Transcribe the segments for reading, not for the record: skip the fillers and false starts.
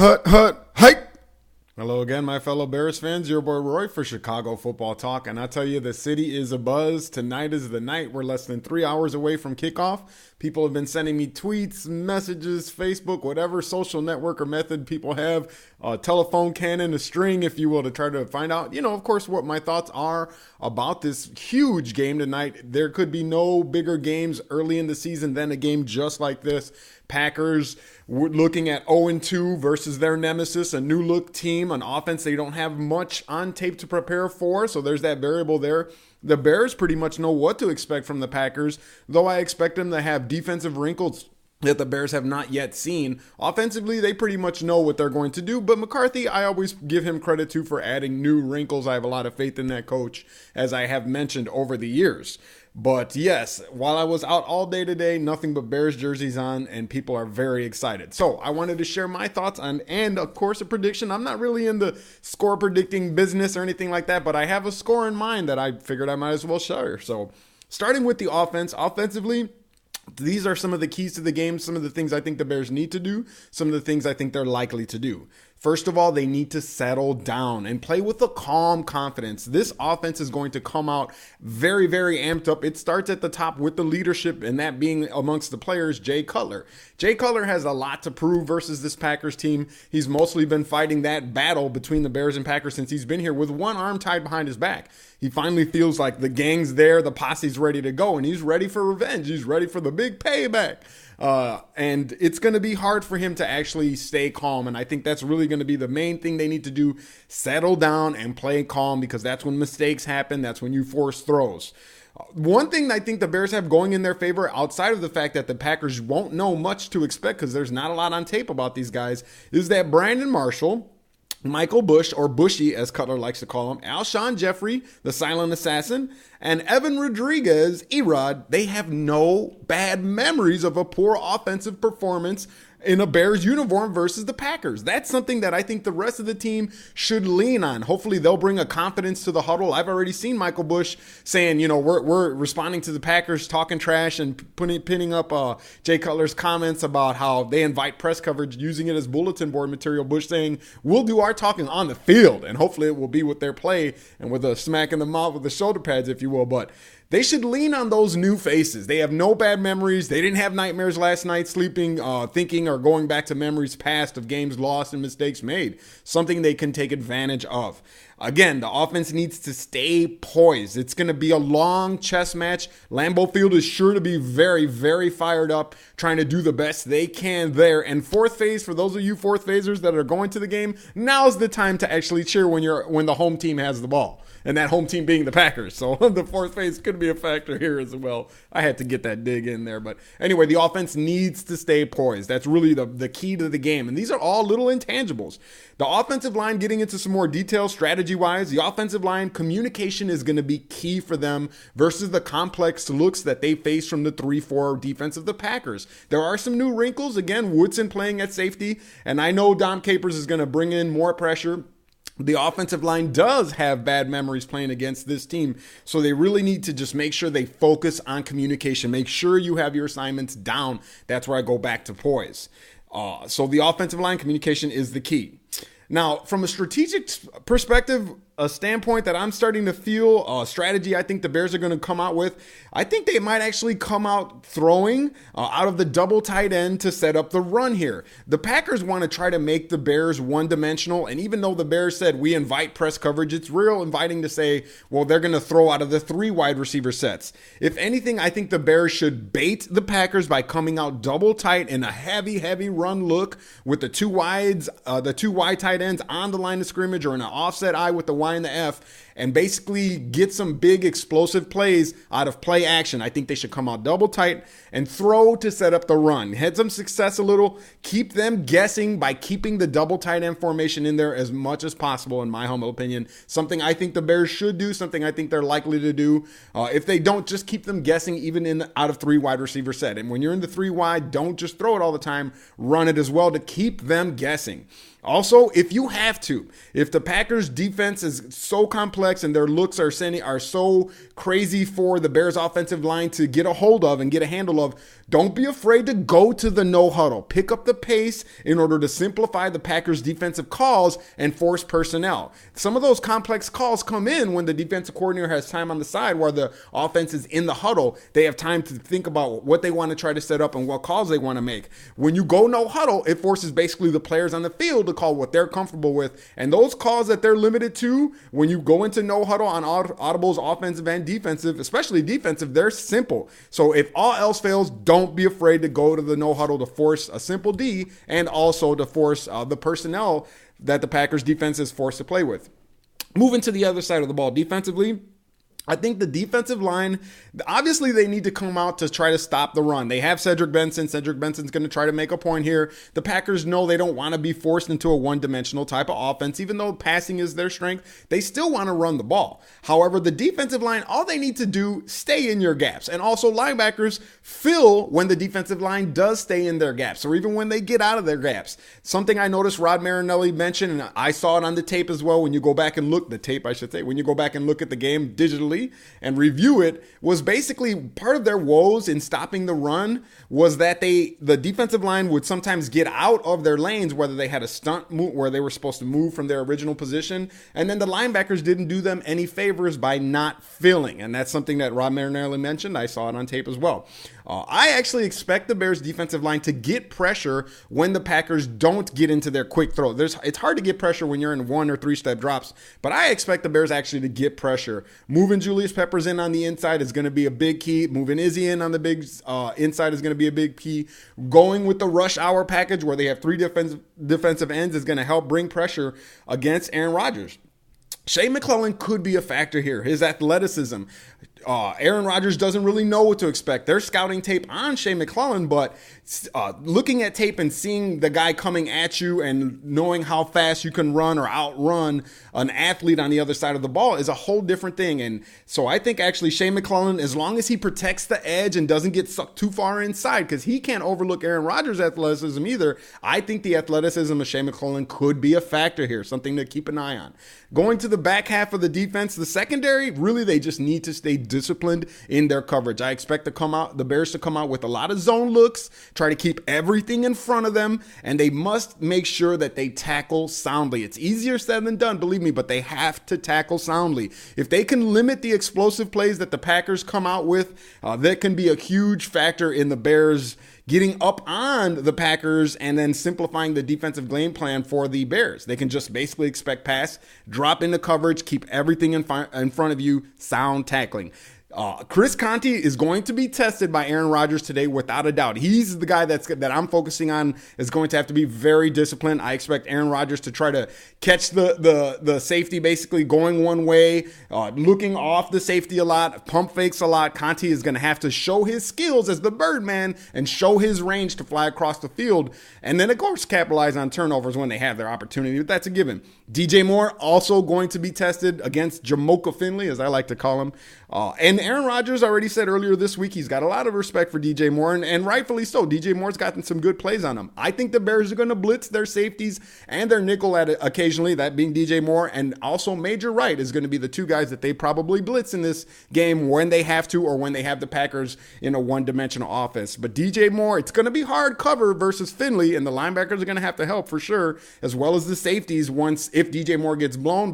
Hut, hut, hike. Hello again, my fellow Bears fans. Your boy Roy for Chicago Football Talk. And I tell you, the city is abuzz. Tonight is the night. We're less than 3 hours away from kickoff. People have been sending me tweets, messages, Facebook, whatever social network or method people have, a telephone cannon, a string, if you will, to try to find out, of course, what my thoughts are about this huge game tonight. There could be no bigger games early in the season than a game just like this. Packers looking at 0-2 versus their nemesis, a new look team, an offense they don't have much on tape to prepare for. So there's that variable there. The Bears pretty much know what to expect from the Packers, though I expect them to have defensive wrinkles that the Bears have not yet seen. Offensively, they pretty much know what they're going to do, but McCarthy, I always give him credit to for adding new wrinkles. I have a lot of faith in that coach, as I have mentioned over the years. But yes, while I was out all day today, nothing but Bears jerseys on, and people are very excited. So I wanted to share my thoughts on, and of course, a prediction. I'm not really in the score predicting business or anything like that, but I have a score in mind that I figured I might as well share. So starting with the offense, offensively, these are some of the keys to the game, some of the things I think the Bears need to do, some of the things I think they're likely to do. First of all, they need to settle down and play with a calm confidence. This offense is going to come out very, very amped up. It starts at the top with the leadership, and that being amongst the players, Jay Cutler. Jay Cutler has a lot to prove versus this Packers team. He's mostly been fighting that battle between the Bears and Packers since he's been here with one arm tied behind his back. He finally feels like the gang's there, the posse's ready to go, and he's ready for revenge. He's ready for the big payback. And it's going to be hard for him to actually stay calm. And I think that's really going to be the main thing they need to do. Settle down and play calm, because that's when mistakes happen. That's when you force throws. One thing I think the Bears have going in their favor, outside of the fact that the Packers won't know much to expect because there's not a lot on tape about these guys, is that Brandon Marshall, Michael Bush, or Bushy as Cutler likes to call him, Alshon Jeffrey, the silent assassin, and Evan Rodriguez, Erod, they have no bad memories of a poor offensive performance in a Bears uniform versus the Packers. That's something that I think the rest of the team should lean on. Hopefully they'll bring a confidence to the huddle. I've already seen Michael Bush saying, we're responding to the Packers talking trash and pinning up Jay Cutler's comments about how they invite press coverage, using it as bulletin board material. Bush saying, we'll do our talking on the field, and hopefully it will be with their play and with a smack in the mouth with the shoulder pads, if you will. But they should lean on those new faces. They have no bad memories. They didn't have nightmares last night sleeping, thinking, or going back to memories past of games lost and mistakes made. Something they can take advantage of. Again, the offense needs to stay poised. It's going to be a long chess match. Lambeau Field is sure to be very, very fired up, trying to do the best they can there. And fourth phase, for those of you fourth phasers that are going to the game, now's the time to actually cheer when the home team has the ball. And that home team being the Packers. So the fourth phase could be a factor here as well. I had to get that dig in there. But anyway, the offense needs to stay poised. That's really the key to the game. And these are all little intangibles. The offensive line, getting into some more detail strategy-wise, the offensive line communication is going to be key for them versus the complex looks that they face from the 3-4 defense of the Packers. There are some new wrinkles. Again, Woodson playing at safety. And I know Dom Capers is going to bring in more pressure. The offensive line does have bad memories playing against this team, so they really need to just make sure they focus on communication. Make sure you have your assignments down. That's where I go back to poise. So the offensive line communication is the key. Now, from a strategic perspective, a standpoint that I'm starting to feel, a strategy I think the Bears are going to come out with, I think they might actually come out throwing out of the double tight end to set up the run here. The Packers want to try to make the Bears one-dimensional, and even though the Bears said we invite press coverage, it's real inviting to say, well, they're going to throw out of the 3 wide receiver sets. If anything, I think the Bears should bait the Packers by coming out double tight in a heavy, heavy run look with the 2 wide tight ends on the line of scrimmage or in an offset eye with the Y and the F, and basically get some big explosive plays out of play action. I think they should come out double tight and throw to set up the run. Had some success a little. Keep them guessing by keeping the double tight end formation in there as much as possible, in my humble opinion. Something I think the Bears should do, something I think they're likely to do. If they don't, just keep them guessing even in the out of 3 wide receiver set. And when you're in the 3 wide, don't just throw it all the time. Run it as well to keep them guessing. Also, if you have to, if the Packers defense is so complex and their looks are so crazy for the Bears offensive line to get a hold of and get a handle of, don't be afraid to go to the no huddle. Pick up the pace in order to simplify the Packers defensive calls and force personnel. Some of those complex calls come in when the defensive coordinator has time on the side where the offense is in the huddle. They have time to think about what they want to try to set up and what calls they want to make. When you go no huddle, it forces basically the players on the field to call what they're comfortable with. And those calls that they're limited to when you go into no huddle on audibles, offensive and defensive, especially defensive, they're simple. So if all else fails, don't be afraid to go to the no huddle to force a simple D and also to force the personnel that the Packers defense is forced to play with. Moving to the other side of the ball defensively, I think the defensive line, obviously they need to come out to try to stop the run. They have Cedric Benson. Cedric Benson's going to try to make a point here. The Packers know they don't want to be forced into a one-dimensional type of offense. Even though passing is their strength, they still want to run the ball. However, the defensive line, all they need to do, stay in your gaps. And also linebackers fill when the defensive line does stay in their gaps or even when they get out of their gaps. Something I noticed Rod Marinelli mentioned, and I saw it on the tape as well when you go back and look, when you go back and look at the game digitally, and review it, was basically part of their woes in stopping the run was that the defensive line would sometimes get out of their lanes, whether they had a stunt move where they were supposed to move from their original position, and then the linebackers didn't do them any favors by not filling. And that's something that Rod Marinelli mentioned. I saw it on tape as well. I actually expect the Bears defensive line to get pressure when the Packers don't get into their quick throw. It's hard to get pressure when you're in 1 or 3 step drops, but I expect the Bears actually to get pressure. Moving Julius Peppers in on the inside is going to be a big key. Moving Izzy in on the big inside is going to be a big key. Going with the rush hour package where they have 3 defensive ends is going to help bring pressure against Aaron Rodgers. Shea McClellin could be a factor here. His athleticism. Aaron Rodgers doesn't really know what to expect. They're scouting tape on Shea McClellin, but looking at tape and seeing the guy coming at you and knowing how fast you can run or outrun an athlete on the other side of the ball is a whole different thing. And so I think actually Shea McClellin, as long as he protects the edge and doesn't get sucked too far inside, because he can't overlook Aaron Rodgers' athleticism either, I think the athleticism of Shea McClellin could be a factor here, something to keep an eye on. Going to the back half of the defense, the secondary, really they just need to stay disciplined in their coverage. I expect the Bears to come out with a lot of zone looks, try to keep everything in front of them, and they must make sure that they tackle soundly. It's easier said than done, believe me, but they have to tackle soundly. If they can limit the explosive plays that the Packers come out with, that can be a huge factor in the Bears getting up on the Packers and then simplifying the defensive game plan for the Bears. They can just basically expect pass, drop into coverage, keep everything in front of you, sound tackling. Chris Conte is going to be tested by Aaron Rodgers today without a doubt. He's the guy that I'm focusing on is going to have to be very disciplined. I expect Aaron Rodgers to try to catch the safety basically going one way, looking off the safety a lot, pump fakes a lot. Conte is going to have to show his skills as the Birdman and show his range to fly across the field. And then, of course, capitalize on turnovers when they have their opportunity. But that's a given. DJ Moore also going to be tested against Jamocha Finley, as I like to call him. And Aaron Rodgers already said earlier this week he's got a lot of respect for DJ Moore, and rightfully so. DJ Moore's gotten some good plays on him. I think the Bears are going to blitz their safeties and their nickel at it occasionally, that being DJ Moore, and also Major Wright is going to be the 2 guys that they probably blitz in this game when they have to or when they have the Packers in a one-dimensional offense. But DJ Moore, it's going to be hard cover versus Finley, and the linebackers are going to have to help for sure, as well as the safeties if DJ Moore gets blown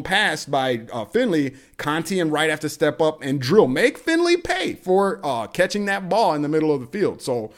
past by Finley. Conte and Wright have to step up and drill. Make Finley pay for catching that ball in the middle of the field. So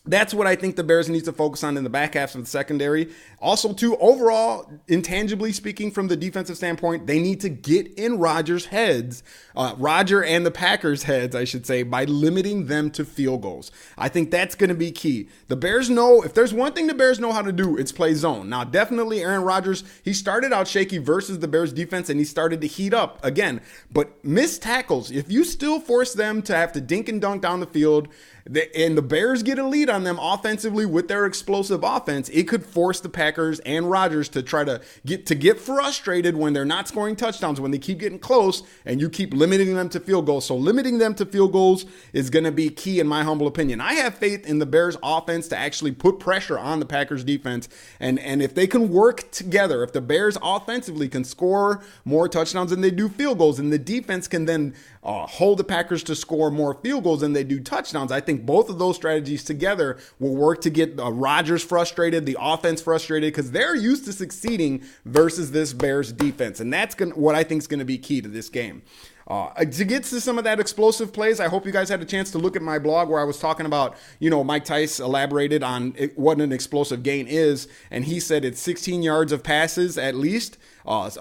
that's what I think the Bears need to focus on in the back half of the secondary. Also, too, overall, intangibly speaking from the defensive standpoint, they need to get in Rodgers' heads, Roger and the Packers' heads, I should say, by limiting them to field goals. I think that's going to be key. The Bears know, if there's one thing the Bears know how to do, it's play zone. Now, definitely Aaron Rodgers, he started out shaky versus the Bears defense, and he started to heat up again. But missed tackles, if you still force them to have to dink and dunk down the field, And the Bears get a lead on them offensively with their explosive offense, it could force the Packers and Rodgers to try to get frustrated when they're not scoring touchdowns, when they keep getting close and you keep limiting them to field goals. So limiting them to field goals is going to be key in my humble opinion. I have faith in the Bears offense to actually put pressure on the Packers defense. And if they can work together, if the Bears offensively can score more touchdowns than they do field goals, and the defense can then hold the Packers to score more field goals than they do touchdowns, I think both of those strategies together will work to get Rodgers frustrated, the offense frustrated, because they're used to succeeding versus this Bears defense. And that's what I think is going to be key to this game. To get to some of that explosive plays, I hope you guys had a chance to look at my blog where I was talking about, Mike Tice elaborated on what an explosive gain is. And he said it's 16 yards of passes at least,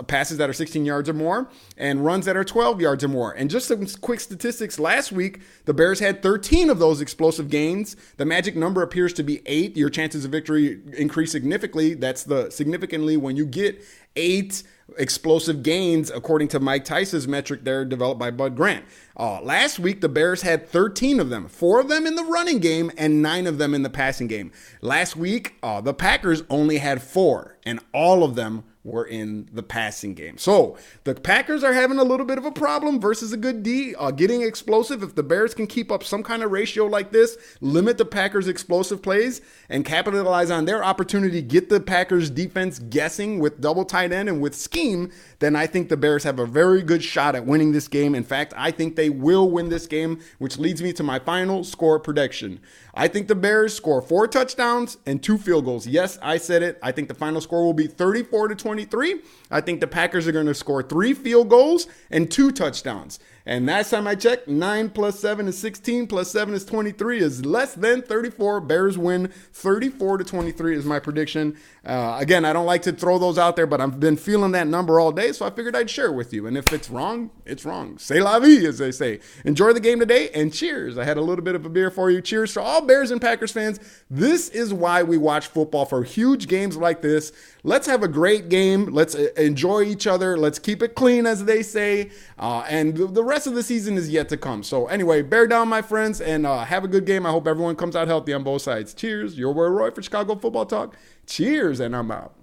passes that are 16 yards or more, and runs that are 12 yards or more. And just some quick statistics. Last week, the Bears had 13 of those explosive gains. The magic number appears to be 8. Your chances of victory increase significantly. That's significantly when you get 8 explosive gains, according to Mike Tice's metric there developed by Bud Grant. Last week, the Bears had 13 of them, 4 of them in the running game and 9 of them in the passing game. Last week, the Packers only had 4, and all of them were in the passing game. So the Packers are having a little bit of a problem versus a good D, getting explosive. If the Bears can keep up some kind of ratio like this, limit the Packers' explosive plays, and capitalize on their opportunity, get the Packers defense guessing with double tight end and with scheme, then I think the Bears have a very good shot at winning this game. In fact, I think they will win this game, which leads me to my final score prediction. I think the Bears score 4 touchdowns and 2 field goals. Yes, I said it. I think the final score will be 34-23. I think the Packers are going to score 3 field goals and 2 touchdowns. And last time I checked, 9 plus 7 is 16, plus 7 is 23, is less than 34. Bears win 34-23 is my prediction. Again, I don't like to throw those out there, but I've been feeling that number all day, so I figured I'd share it with you. And if it's wrong, it's wrong. C'est la vie, as they say. Enjoy the game today, and cheers. I had a little bit of a beer for you. Cheers to all Bears and Packers fans. This is why we watch football, for huge games like this. Let's have a great game. Let's enjoy each other. Let's keep it clean, as they say. And the rest of the season is yet to come. So anyway, bear down, my friends, and have a good game. I hope everyone comes out healthy on both sides. Cheers. Your boy Roy for Chicago Football Talk. Cheers, and I'm out.